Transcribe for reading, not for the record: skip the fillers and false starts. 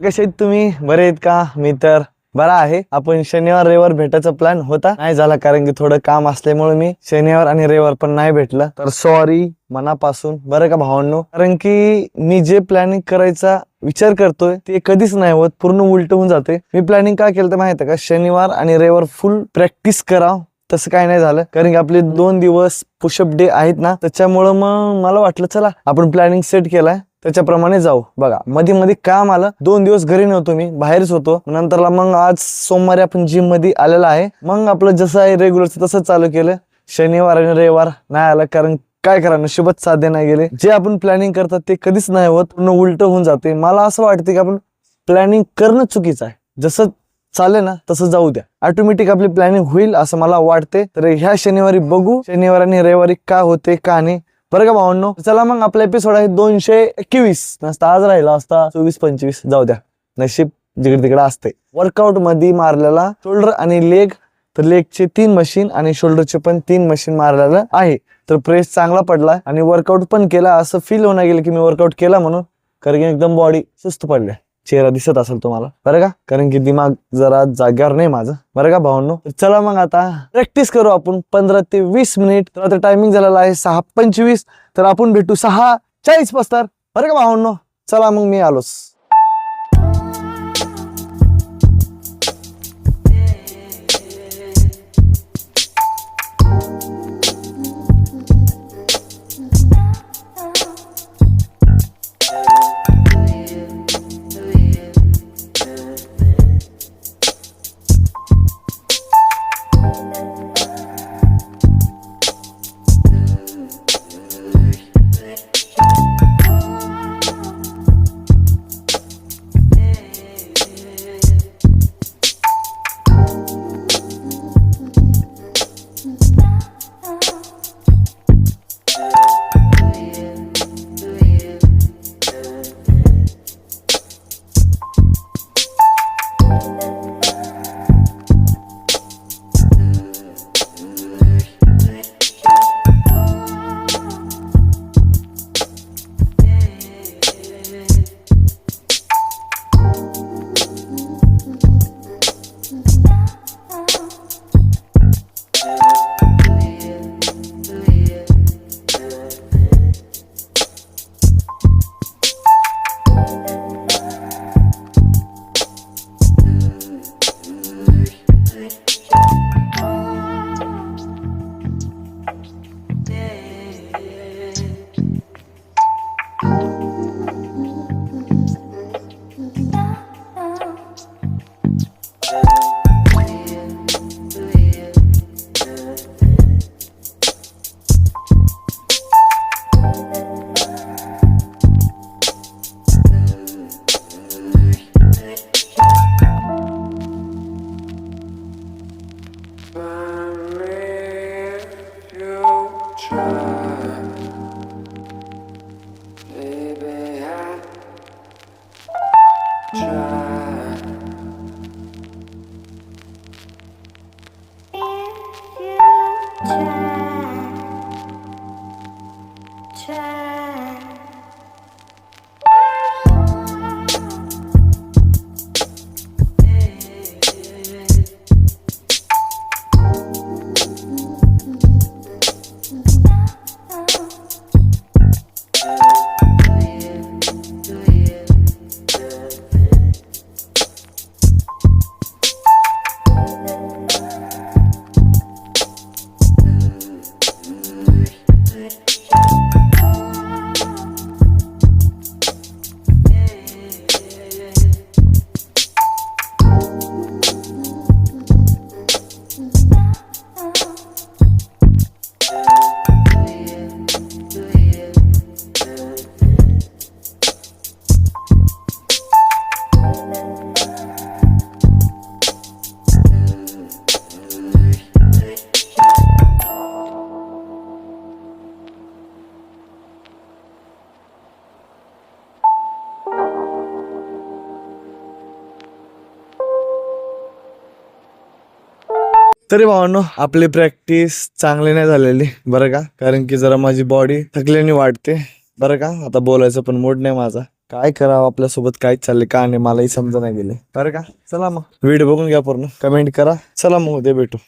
कसे आहेत तुम्ही? बरे आहेत का? मी तर बरा आहे. आपण शनिवार रविवार भेटायचा प्लॅन होता, नाही झाला कारण की थोडं काम असल्यामुळे मी शनिवार आणि रविवार पण नाही भेटलं. तर सॉरी मनापासून, बरं का भावांनो. कारण की मी जे प्लॅनिंग करायचा विचार करतोय ते कधीच नाही होत, पूर्ण उलट होऊन जाते. मी प्लॅनिंग काय केलं तर माहिती का, शनिवार आणि रविवार फुल प्रॅक्टिस करा. तसं काय नाही झालं कारण की आपले 2 दिवस पुशअप डे आहेत ना, त्याच्यामुळं मग मला वाटलं चला आपण प्लॅनिंग सेट केलाय त्याच्याप्रमाणे जाऊ. बघा मध्ये मध्ये काम आलं, 2 दिवस घरी नव्हतो, मी बाहेरच होतो. नंतरला मग आज सोमवारी आपण जिम मध्ये आलेला आहे. मग आपलं जसं आहे रेग्युलर तसंच चालू केलं. शनिवार आणि रविवार नाही आला कारण काय करा, नशिबात साधे नाही गेले. जे आपण प्लॅनिंग करतात ते कधीच नाही होत, पूर्ण उलट होऊन जाते. मला असं वाटतं की आपण प्लॅनिंग करणं चुकीचं आहे. जसं चालेल ना तसं जाऊ द्या, ऑटोमॅटिक आपली प्लॅनिंग होईल असं मला वाटते. तर ह्या शनिवारी बघू, शनिवार आणि रविवारी काय होते का नाही, बरं का भावांनो. चला मग आपला एपिसोड आहे 221. नसता आज राहिला असता 24-25, जाऊ द्या, नशीब जिकडे तिकडे असते. वर्कआउट मध्ये मारलेला शोल्डर आणि लेग, तर लेगचे 3 मशीन आणि शोल्डरचे पण 3 मशीन मारलेलं आहे. तर प्रेस चांगला पडला आणि वर्कआउट पण केला, असं फील होणार गेलं की मी वर्कआउट केला म्हणून, कारण की एकदम बॉडी सुस्त पडली. चेहरा दिसत असेल तुम्हाला, बरं का, कारण की दिमाग जरा जाग्यावर नाही माझं, बरं का भावांनो. चला मग आता प्रॅक्टिस करू आपण 15 ते 20 मिनिट. तर आता टायमिंग झालेला आहे 6:25. तर आपण भेटू 6:40 बरं का भावांनो. चला मग मी आलोच. तरी भावांनो आपली प्रॅक्टिस चांगली नाही झालेली, बरं का, कारण की जरा माझी बॉडी थकल्याने वाटते, बरं का. आता बोलायचं पण मूड नाही माझा, काय करावं आपल्यासोबत काय चाललंय का नाही मलाही समजा नाही गेले बरं का. चला मग व्हिडिओ बघून घ्या पूर्ण, कमेंट करा. चला मग उद्या भेटू.